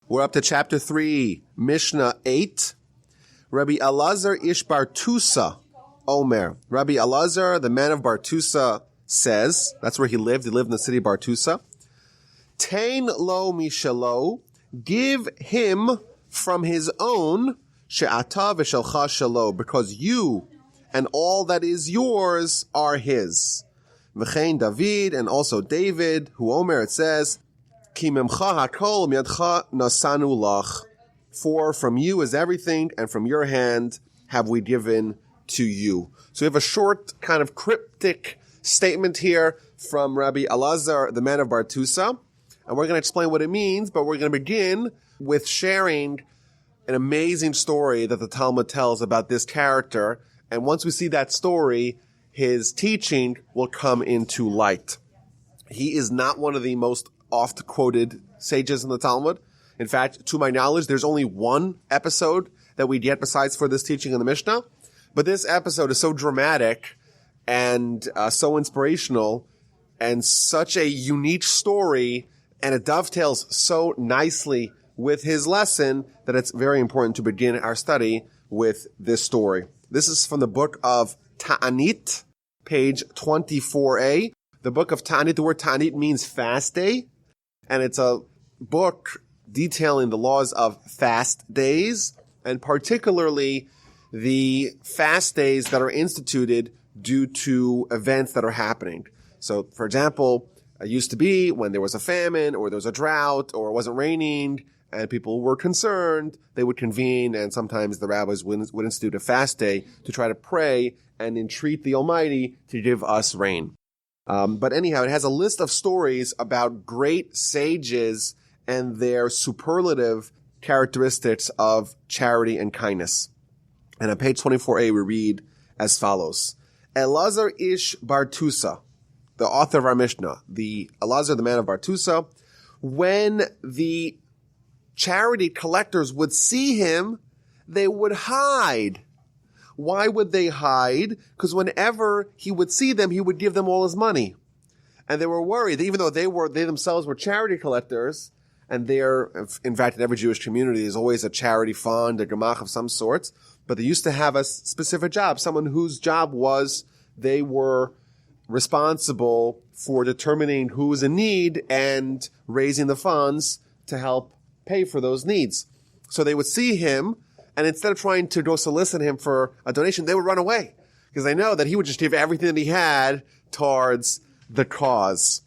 We're up to chapter 3, Mishnah 8. Rabbi Elazar ish Bartusa, Omer. Rabbi Elazar, the man of Bartusa, says, that's where he lived in the city of Bartusa. Tain lo mishalo, give him from his own, she'ata v'shelcha shalo, because you and all that is yours are his. V'chein David, and also David, who Omer, it says, Ki memcha hakol miyadcha nasanu lach. For from you is everything, and from your hand have we given to you. So we have a short, kind of cryptic statement here from Rabbi Elazar, the man of Bartusa. And we're going to explain what it means, but we're going to begin with sharing an amazing story that the Talmud tells about this character. And once we see that story, his teaching will come into light. He is not one of the most oft-quoted sages in the Talmud. In fact, to my knowledge, there's only one episode that we get besides for this teaching in the Mishnah. But this episode is so dramatic and so inspirational and such a unique story, and it dovetails so nicely with his lesson that it's very important to begin our study with this story. This is from the book of Ta'anit, page 24a. The book of Ta'anit, the word Ta'anit means fast day, and it's a book detailing the laws of fast days, and particularly the fast days that are instituted due to events that are happening. So, for example, it used to be when there was a famine or there was a drought or it wasn't raining and people were concerned, they would convene, and sometimes the rabbis would institute a fast day to try to pray and entreat the Almighty to give us rain. But anyhow, it has a list of stories about great sages and their superlative characteristics of charity and kindness. And on page 24a, we read as follows. Elazar ish Bartusa, the author of our Mishnah, the Elazar, the man of Bartusa, when the charity collectors would see him, they would hide. Why would they hide? Because whenever he would see them, he would give them all his money. And they were worried, even though they themselves were charity collectors, and they're, in fact, in every Jewish community, there's always a charity fund, a gemach of some sorts, but they used to have a specific job, someone whose job was they were responsible for determining who was in need and raising the funds to help pay for those needs. So they would see him, and instead of trying to go solicit him for a donation, they would run away because they know that he would just give everything that he had towards the cause.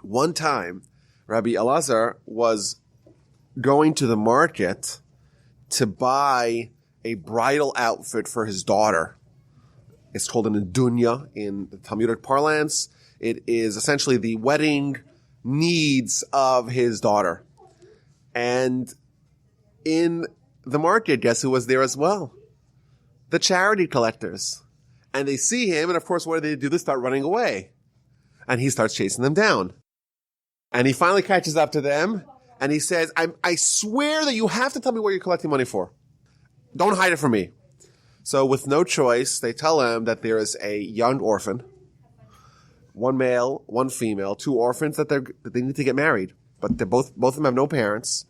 One time, Rabbi Elazar was going to the market to buy a bridal outfit for his daughter. It's called an adunya in the Talmudic parlance. It is essentially the wedding needs of his daughter. And in the market, guess who was there as well? The charity collectors. And they see him, and of course, what do? They start running away. And he starts chasing them down. And he finally catches up to them, and he says, I swear that you have to tell me what you're collecting money for. Don't hide it from me. So with no choice, they tell him that there is a young orphan, one male, one female, two orphans that they need to get married. But both of them have no parents,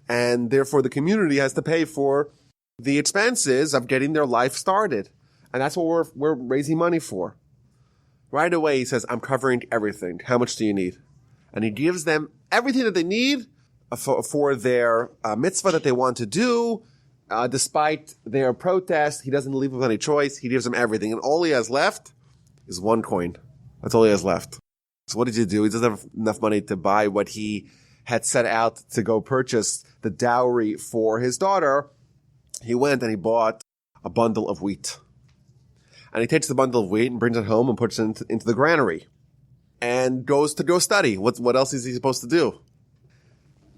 and therefore the community has to pay for the expenses of getting their life started. And that's what we're raising money for. Right away, he says, I'm covering everything. How much do you need? And he gives them everything that they need for their mitzvah that they want to do. Despite their protest, he doesn't leave them any choice. He gives them everything. And all he has left is one coin. That's all he has left. So what did you do? He doesn't have enough money to buy what he had set out to go purchase, the dowry for his daughter. He went and he bought a bundle of wheat. And he takes the bundle of wheat and brings it home and puts it into the granary. And goes to go study. What else is he supposed to do?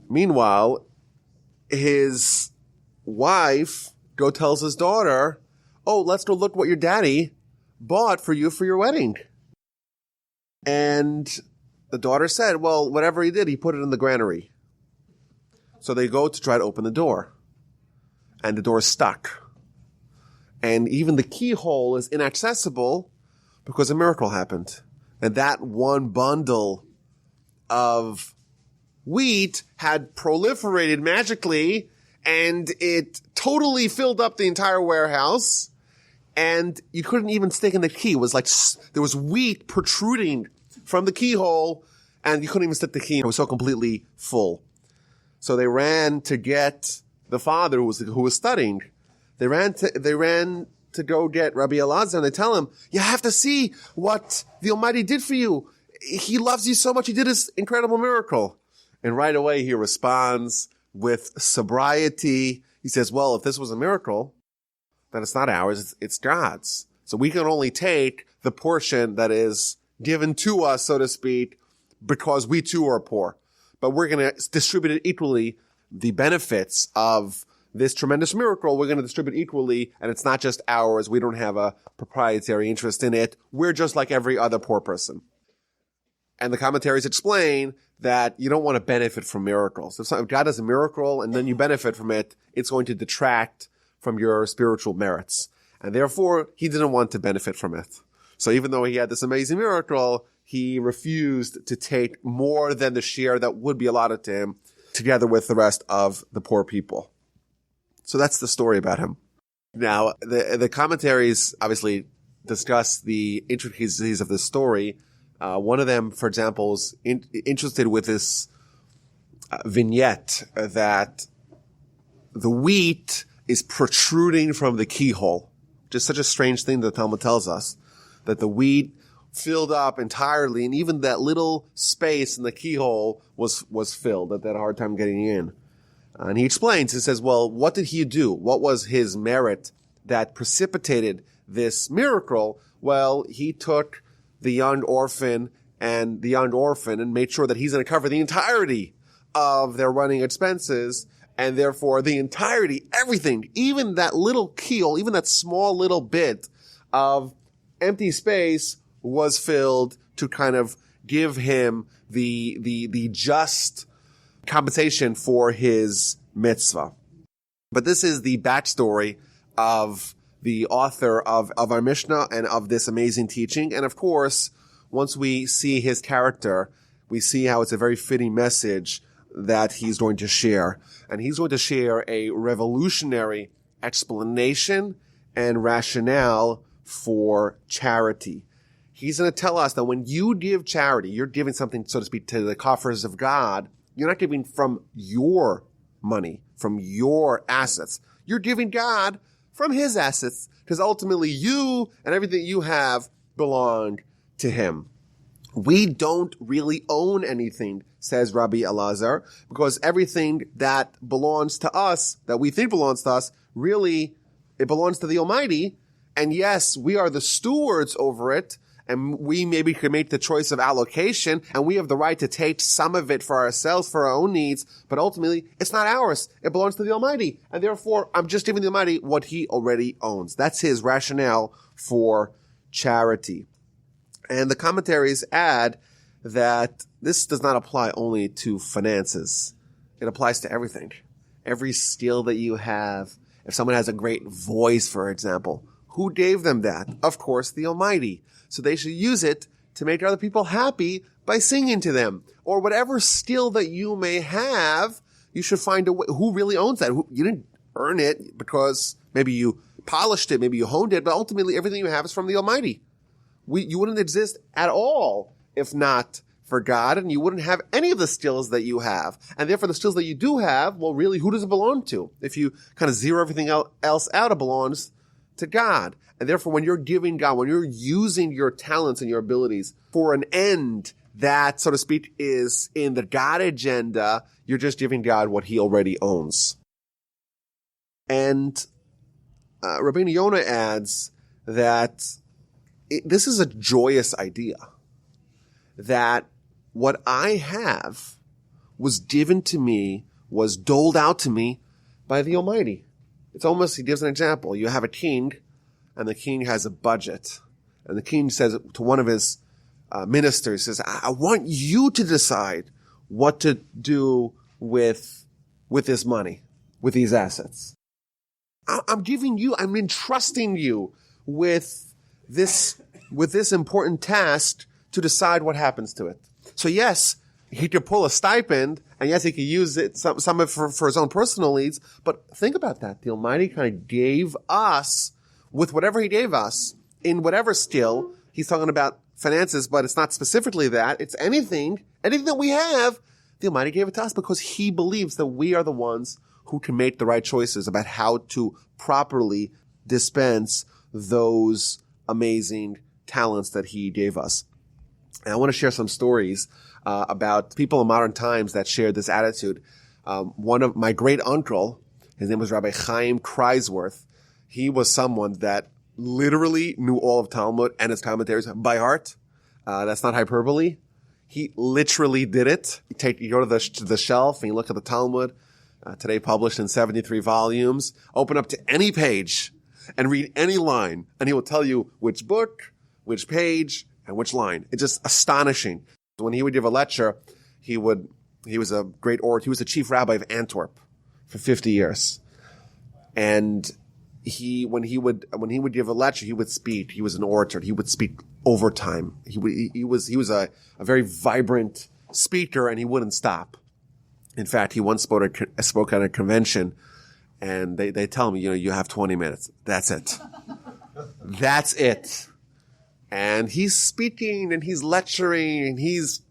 Meanwhile, his wife tells his daughter, oh, let's go look what your daddy bought for you for your wedding. And the daughter said, well, whatever he did, he put it in the granary. So they go to try to open the door. And the door is stuck. And even the keyhole is inaccessible because a miracle happened. And that one bundle of wheat had proliferated magically, and it totally filled up the entire warehouse, and you couldn't even stick in the key. It was like there was wheat protruding from the keyhole, and you couldn't even stick the key in. It was so completely full. So they ran to get the father who was studying. They ran to go get Rabbi Elazar, and they tell him, you have to see what the Almighty did for you. He loves you so much. He did this incredible miracle. And right away he responds with sobriety. He says, well, if this was a miracle, then it's not ours, it's God's. So we can only take the portion that is given to us, so to speak, because we too are poor. But we're going to distribute it equally. The benefits of this tremendous miracle, we're going to distribute equally, and it's not just ours. We don't have a proprietary interest in it. We're just like every other poor person. And the commentaries explain that you don't want to benefit from miracles. If God does a miracle and then you benefit from it, it's going to detract from your spiritual merits. And therefore, he didn't want to benefit from it. So even though he had this amazing miracle, he refused to take more than the share that would be allotted to him, together with the rest of the poor people. So that's the story about him. Now, the commentaries obviously discuss the intricacies of this story. One of them, for example, is interested with this vignette that the wheat is protruding from the keyhole. Just such a strange thing that the Talmud tells us, that the wheat filled up entirely, and even that little space in the keyhole was filled, that they had a hard time getting in. And he explains, he says, well, what did he do? What was his merit that precipitated this miracle? Well, he took the young orphan and made sure that he's going to cover the entirety of their running expenses, and therefore the entirety, everything, even that little keel, even that small little bit of empty space was filled to kind of give him the just compensation for his mitzvah. But this is the backstory of the author of our Mishnah and of this amazing teaching. And of course, once we see his character, we see how it's a very fitting message that he's going to share. And he's going to share a revolutionary explanation and rationale for charity. He's going to tell us that when you give charity, you're giving something, so to speak, to the coffers of God. You're not giving from your money, from your assets. You're giving God from his assets, because ultimately you and everything you have belong to him. We don't really own anything, says Rabbi Elazar, because everything that belongs to us, that we think belongs to us, really, it belongs to the Almighty. And yes, we are the stewards over it, and we maybe could make the choice of allocation, and we have the right to take some of it for ourselves, for our own needs, but ultimately, it's not ours. It belongs to the Almighty, and therefore, I'm just giving the Almighty what he already owns. That's his rationale for charity. And the commentaries add that this does not apply only to finances. It applies to everything. Every skill that you have. If someone has a great voice, for example, who gave them that? Of course, the Almighty. So they should use it to make other people happy by singing to them. Or whatever skill that you may have, you should find a way. Who really owns that? You didn't earn it because maybe you polished it, maybe you honed it, but ultimately everything you have is from the Almighty. You wouldn't exist at all if not for God, and you wouldn't have any of the skills that you have. And therefore the skills that you do have, well, really, who does it belong to? If you kind of zero everything else out, it belongs to God. And therefore, when you're giving God, when you're using your talents and your abilities for an end that, so to speak, is in the God agenda, you're just giving God what he already owns. And Rabbeinu Yonah adds that this is a joyous idea, that what I have was given to me, was doled out to me by the Almighty. It's almost, he gives an example. You have a king, and the king has a budget. And the king says to one of his ministers, says, I want you to decide what to do with this money, with these assets. I'm entrusting you with this important task to decide what happens to it. So yes, he could pull a stipend, and yes, he could use it, some of it for his own personal needs, but think about that. The Almighty kind of gave us, with whatever he gave us, in whatever skill, he's talking about finances, but it's not specifically that, it's anything that we have, the Almighty gave it to us because he believes that we are the ones who can make the right choices about how to properly dispense those amazing talents that he gave us. And I want to share some stories about people in modern times that shared this attitude. One of my great uncle, his name was Rabbi Chaim Kreisworth. He was someone that literally knew all of Talmud and its commentaries by heart. That's not hyperbole. He literally did it. You go to the shelf and you look at the Talmud, today published in 73 volumes, open up to any page and read any line, and he will tell you which book, which page, and which line. It's just astonishing. When he would give a lecture, he was a great orator. He was the chief rabbi of Antwerp for 50 years. And when he would give a lecture, he would speak. He was an orator. He would speak overtime. He was a very vibrant speaker, and he wouldn't stop. In fact, he once spoke at a convention, and they tell him, you have 20 minutes. That's it. That's it. And he's speaking, and he's lecturing, and he's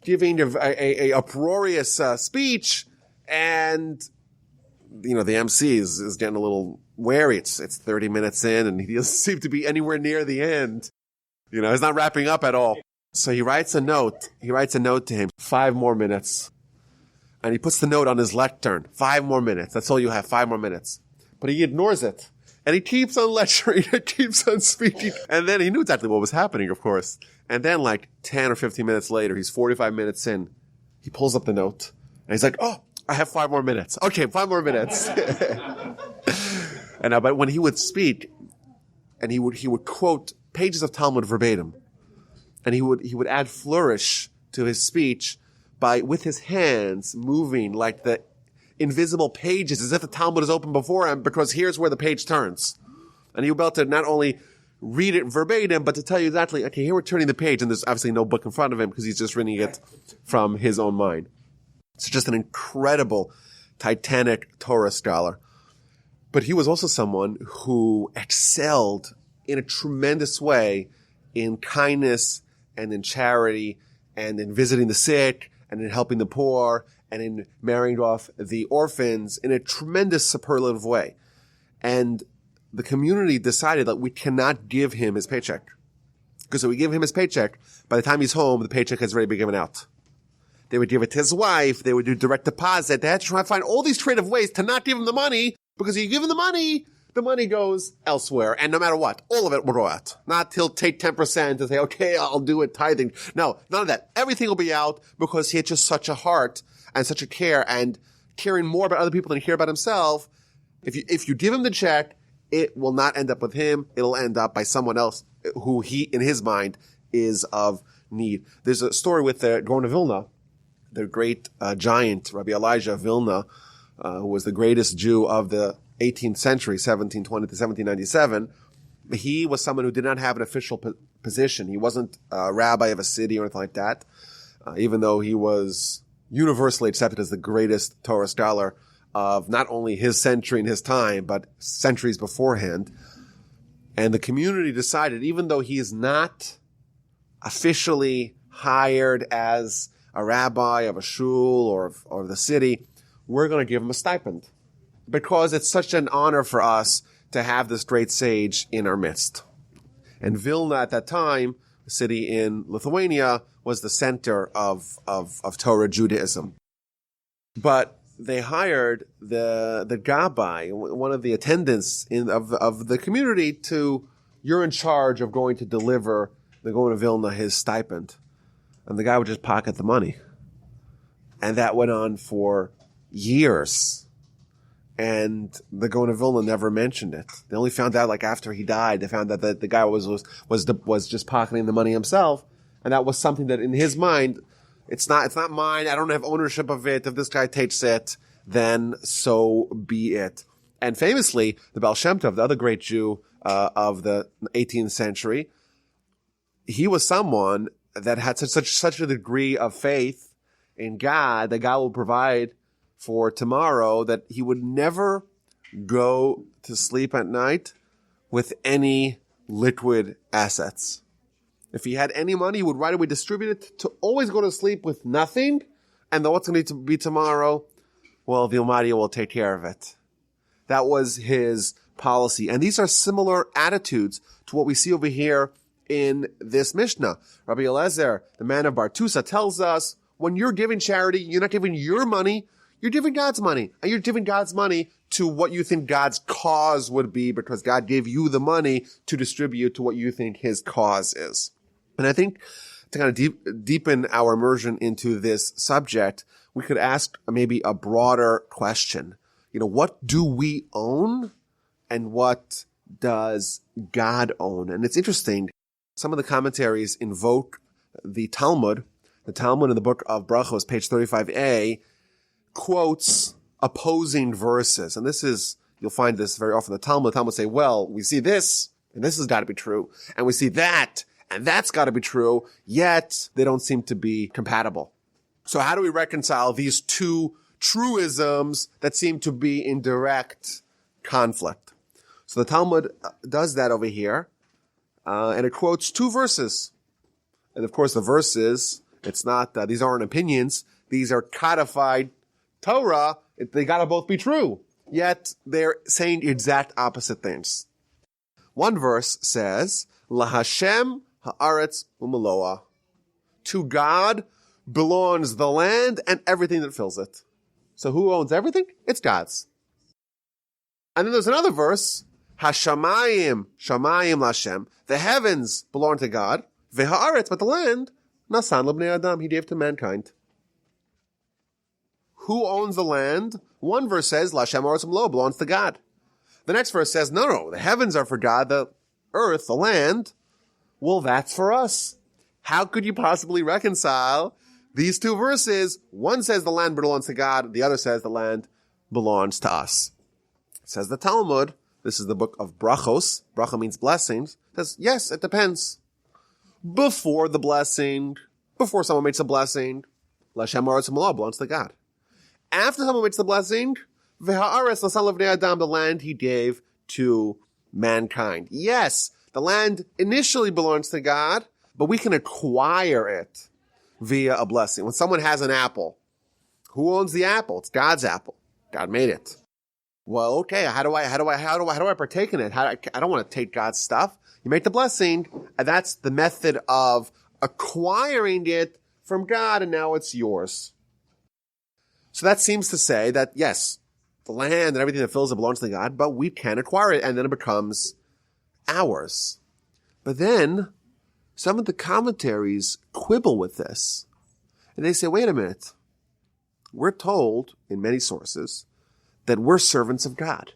giving a uproarious speech, and the MC is getting a little wary. It's 30 minutes in, and he doesn't seem to be anywhere near the end. He's not wrapping up at all. So he writes a note. He writes a note to him, 5 more minutes. And he puts the note on his lectern, 5 more minutes. That's all you have, 5 more minutes. But he ignores it. And he keeps on lecturing, he keeps on speaking. And then he knew exactly what was happening, of course. And then 10 or 15 minutes later, he's 45 minutes in, he pulls up the note. And he's like, oh, I have 5 more minutes. Okay, 5 more minutes. But when he would speak, and he would quote pages of Talmud verbatim, and he would add flourish to his speech with his hands moving like the invisible pages, as if the Talmud is open before him, because here's where the page turns. And he would be able to not only read it verbatim, but to tell you exactly, okay, here we're turning the page, and there's obviously no book in front of him because he's just reading it from his own mind. It's just an incredible, titanic Torah scholar. But he was also someone who excelled in a tremendous way in kindness and in charity and in visiting the sick and in helping the poor and in marrying off the orphans in a tremendous superlative way. And the community decided that we cannot give him his paycheck. Because if we give him his paycheck, by the time he's home, the paycheck has already been given out. They would give it to his wife. They would do direct deposit. They had to try to find all these creative ways to not give him the money, because if you give him the money goes elsewhere. And no matter what, all of it will go out. Not he'll take 10% and say, okay, I'll do it tithing. No, none of that. Everything will be out because he had just such a heart and such a care, and caring more about other people than he cared about himself. If you give him the check, it will not end up with him. It'll end up by someone else who he, in his mind, is of need. There's a story with the Gaon of Vilna, the great giant, Rabbi Elijah of Vilna, who was the greatest Jew of the 18th century, 1720 to 1797. He was someone who did not have an official position. He wasn't a rabbi of a city or anything like that, even though he was universally accepted as the greatest Torah scholar of not only his century and his time, but centuries beforehand. And the community decided, even though he is not officially hired as a rabbi of a shul or the city, we're going to give him a stipend, because it's such an honor for us to have this great sage in our midst. And Vilna at that time, a city in Lithuania, was the center of Torah Judaism. But they hired the gabbai, one of the attendants of the community, you're in charge of going to deliver the Gaon of Vilna his stipend. And the guy would just pocket the money. And that went on for years. And the Gaon of Vilna never mentioned it. They only found out after he died. They found out that the guy was just pocketing the money himself, and that was something that in his mind, it's not mine. I don't have ownership of it. If this guy takes it, then so be it. And famously, the Baal Shem Tov, the other great Jew of the 18th century, he was someone that had such a degree of faith in God, that God will provide for tomorrow, that he would never go to sleep at night with any liquid assets. If he had any money, he would right away distribute it to always go to sleep with nothing. And then what's going to be tomorrow? Well, the Almighty will take care of it. That was his policy. And these are similar attitudes to what we see over here in this Mishnah. Rabbi Eliezer, the man of Bartusa, tells us, when you're giving charity, you're not giving your money, you're giving God's money. And you're giving God's money to what you think God's cause would be, because God gave you the money to distribute to what you think his cause is. And I think to kind of deepen our immersion into this subject, we could ask maybe a broader question. What do we own and what does God own? And it's interesting. Some of the commentaries invoke the Talmud. The Talmud in the book of Brachos, page 35a, quotes opposing verses. And you'll find this very often. The Talmud say, well, we see this, and this has got to be true. And we see that, and that's got to be true. Yet they don't seem to be compatible. So how do we reconcile these two truisms that seem to be in direct conflict? So the Talmud does that over here, and it quotes two verses. And of course, the verses, it's not, these aren't opinions. These are codified Torah. They gotta both be true. Yet they're saying exact opposite things. One verse says, LaHashem ha'aretz u'maloa. To God belongs the land and everything that fills it. So who owns everything? It's God's. And then there's another verse, Hashamayim, Shamayim Lashem. The heavens belong to God. V'ha'aretz, but the land, Nasan l'bnei Adam, he gave to mankind. Who owns the land? One verse says, Lashem ha'aretz u'maloa, belongs to God. The next verse says, no, the heavens are for God, the earth, the land, well, that's for us. How could you possibly reconcile these two verses? One says the land belongs to God, the other says the land belongs to us. It says the Talmud, this is the book of Brachos, bracha means blessings, says, yes, it depends. Before the blessing, before someone makes a blessing, Lashem ha'aretz u'maloa belongs to God. After someone makes the blessing, V'ha'aretz nasan l'bnei Adam, the land he gave to mankind. Yes, the land initially belongs to God, but we can acquire it via a blessing. When someone has an apple, who owns the apple? It's God's apple. God made it. Well, okay, how do I partake in it? I don't want to take God's stuff. You make the blessing, and that's the method of acquiring it from God, and now it's yours. So that seems to say that, yes, the land and everything that fills it belongs to God, but we can acquire it, and then it becomes ours. But then some of the commentaries quibble with this. And they say, wait a minute. We're told in many sources that we're servants of God.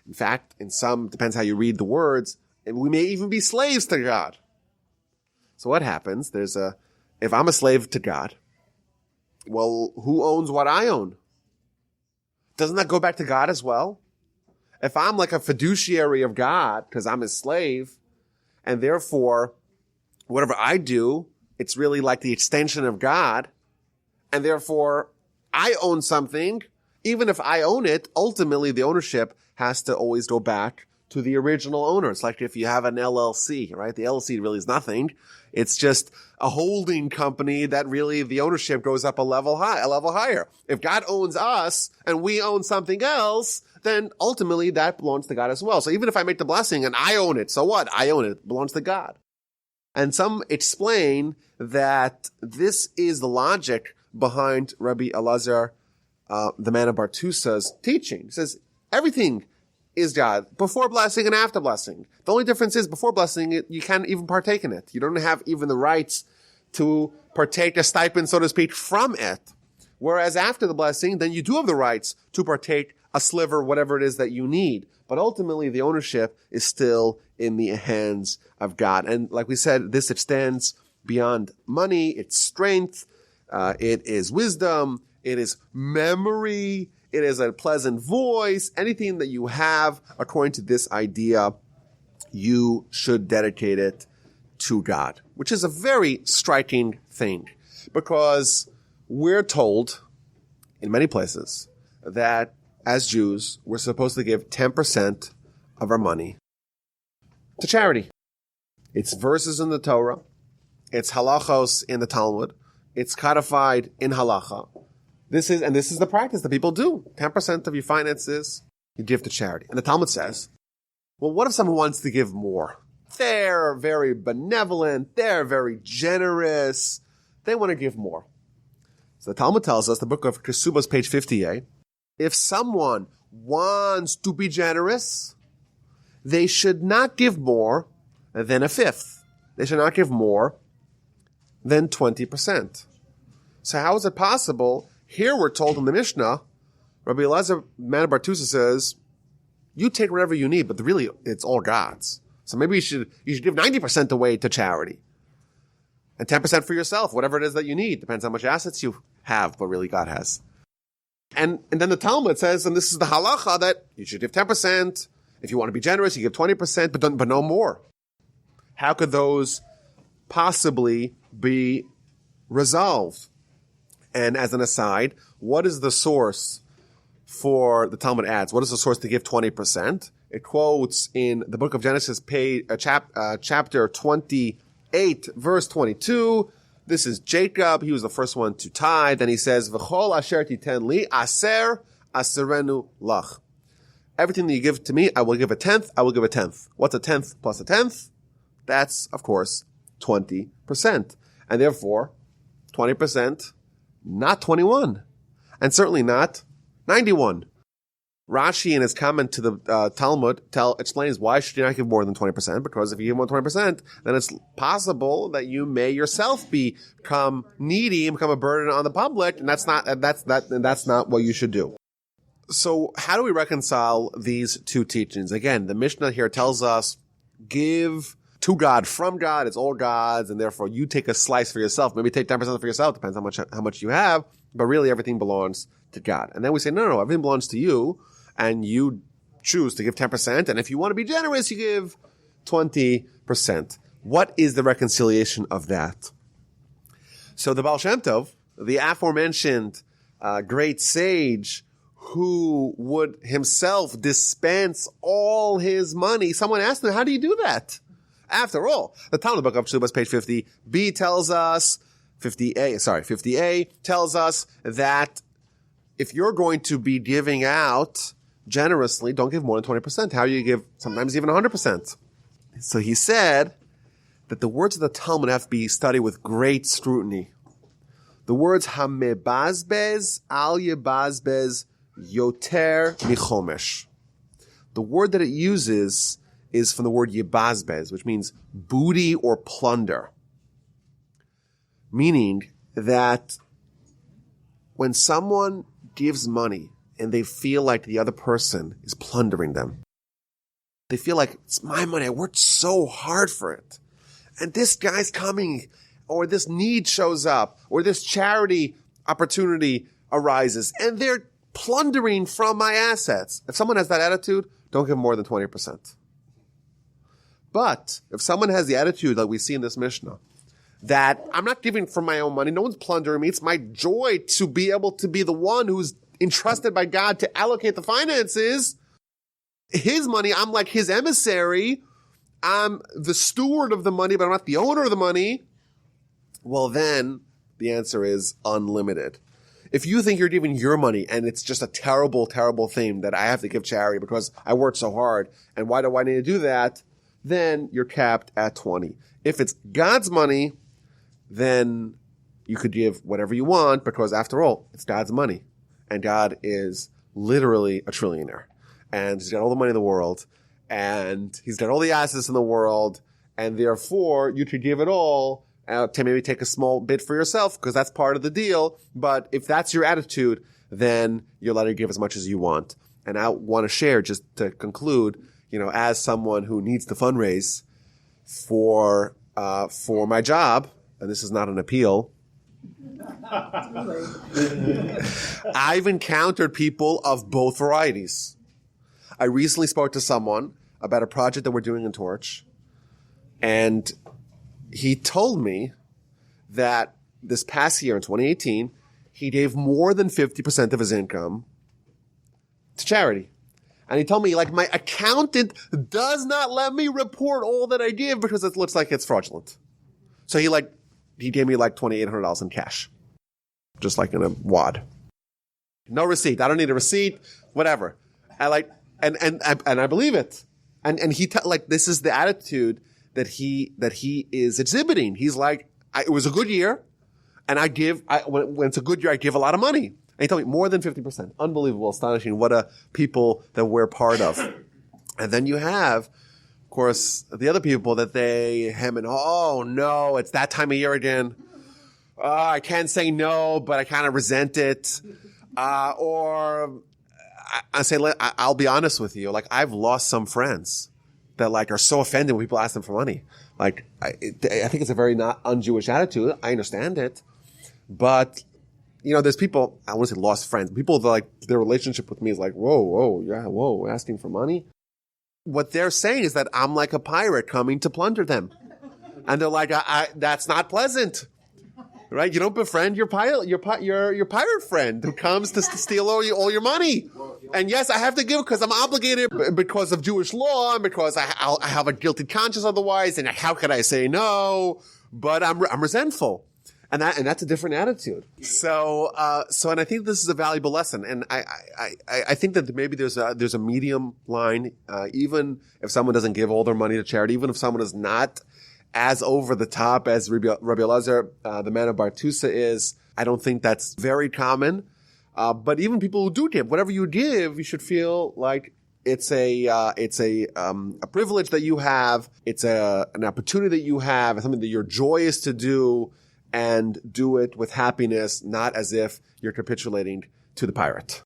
In fact, in some, depends how you read the words, and we may even be slaves to God. So what happens? If I'm a slave to God, well, who owns what I own? Doesn't that go back to God as well? If I'm like a fiduciary of God, because I'm his slave, and therefore, whatever I do, it's really like the extension of God, and therefore, I own something. Even if I own it, ultimately the ownership has to always go back to the original owner. It's like if you have an LLC, right? The LLC really is nothing. It's just a holding company that really the ownership goes up a level higher. If God owns us and we own something else, then ultimately that belongs to God as well. So even if I make the blessing and I own it, so what? I own it. It belongs to God. And some explain that this is the logic behind Rabbi Elazar, the man of Bartusa's teaching. He says everything is God, before blessing and after blessing. The only difference is before blessing, you can't even partake in it. You don't have even the rights to partake a stipend, so to speak, from it. Whereas after the blessing, then you do have the rights to partake a sliver, whatever it is that you need. But ultimately, the ownership is still in the hands of God. And like we said, this extends beyond money, it's strength, it is wisdom, it is memory, it is a pleasant voice. Anything that you have, according to this idea, you should dedicate it to God, which is a very striking thing. Because We're told in many places that as Jews, we're supposed to give 10% of our money to charity. It's verses in the Torah. It's halachos in the Talmud. It's codified in halacha. This is the practice that people do. 10% of your finances, you give to charity. And the Talmud says, well, what if someone wants to give more? They're very benevolent. They're very generous. They want to give more. So the Talmud tells us, the book of Kesubos, page 58, if someone wants to be generous, they should not give more than a fifth. They should not give more than 20%. So how is it possible? Here we're told in the Mishnah, Rabbi Elazar, man of Bartusa, says, you take whatever you need, but really it's all God's. So maybe you should give 90% away to charity. And 10% for yourself, whatever it is that you need. Depends how much assets you have, but really God has. And then the Talmud says, and this is the halacha, that you should give 10%. If you want to be generous, you give 20%, but no more. How could those possibly be resolved? And as an aside, what is the source for, the Talmud adds, what is the source to give 20%? It quotes in the book of Genesis, chapter 28, verse 22. This is Jacob. He was the first one to tithe. Then he says, V'chol asher titen li, aser aserenu lach. Everything that you give to me, I will give a tenth. I will give a tenth. What's a tenth plus a tenth? That's, of course, 20%. And therefore, 20%, not 21. And certainly not 91. Rashi, in his comment to the Talmud, explains why should you not give more than 20%? Because if you give more than 20%, then it's possible that you may yourself become needy and become a burden on the public, and that's not what you should do. So how do we reconcile these two teachings? Again, the Mishnah here tells us, give to God from God. It's all God's, and therefore you take a slice for yourself. Maybe take 10% for yourself. Depends how much you have, but really everything belongs to God. And then we say, no, everything belongs to you. And you choose to give 10%. And if you want to be generous, you give 20%. What is the reconciliation of that? So the Baal Shem Tov, the aforementioned great sage who would himself dispense all his money, someone asked him, how do you do that? After all, the Talmud book of Shubas, page 50b tells us, 50a tells us that if you're going to be giving out generously, don't give more than 20%. How you give sometimes even 100%. So he said that the words of the Talmud have to be studied with great scrutiny. The words hamebazbez al yebazbez yoter michomesh. The word that it uses is from the word yebazbez, which means booty or plunder. Meaning that when someone gives money and they feel like the other person is plundering them, they feel like, it's my money, I worked so hard for it, and this guy's coming, or this need shows up, or this charity opportunity arises, and they're plundering from my assets. If someone has that attitude, don't give more than 20%. But if someone has the attitude that we see in this Mishnah, that I'm not giving from my own money, no one's plundering me, it's my joy to be able to be the one who's entrusted by God to allocate the finances, his money, I'm like his emissary, I'm the steward of the money, but I'm not the owner of the money, well then, the answer is unlimited. If you think you're giving your money and it's just a terrible, terrible thing that I have to give charity because I worked so hard, and why do I need to do that? Then you're capped at 20. If it's God's money, then you could give whatever you want because after all, it's God's money. And God is literally a trillionaire. And he's got all the money in the world. And he's got all the assets in the world. And therefore, you could give it all to maybe take a small bit for yourself because that's part of the deal. But if that's your attitude, then you're allowed to give as much as you want. And I want to share, just to conclude, as someone who needs to fundraise for my job, and this is not an appeal, I've encountered people of both varieties. I recently spoke to someone about a project that we're doing in Torch, and he told me that this past year in 2018, he gave more than 50% of his income to charity. And he told me, like, my accountant does not let me report all that I give because it looks like it's fraudulent. So he gave me like $2,800 in cash. Just like in a wad. No receipt. I don't need a receipt. Whatever. And I believe it. And he this is the attitude that he is exhibiting. He's like, it was a good year, and when it's a good year, I give a lot of money. And he told me more than 50%. Unbelievable, astonishing. What a people that we're part of. And then you have, of course, the other people that oh no, it's that time of year again. I can't say no, but I kind of resent it. Or I say, I'll be honest with you. Like, I've lost some friends that are so offended when people ask them for money. Like, I think it's a very not un-Jewish attitude. I understand it. But, there's people, I want to say lost friends. People that their relationship with me is like, whoa, asking for money. What they're saying is that I'm like a pirate coming to plunder them. And they're like, that's not pleasant. Right? You don't befriend your pirate friend who comes to steal all your money. And yes, I have to give because I'm obligated because of Jewish law and because I have a guilty conscience otherwise. And how could I say no? But I'm resentful. And that's a different attitude. So and I think this is a valuable lesson. And I think that maybe there's a medium line, even if someone doesn't give all their money to charity, even if someone is not as over the top as Rabbi Elazar, the man of Bartusa, is. I don't think that's very common. But even people who do give, whatever you give, you should feel like it's a privilege that you have. It's an opportunity that you have. It's something that you're joyous to do, and do it with happiness, not as if you're capitulating to the pirate.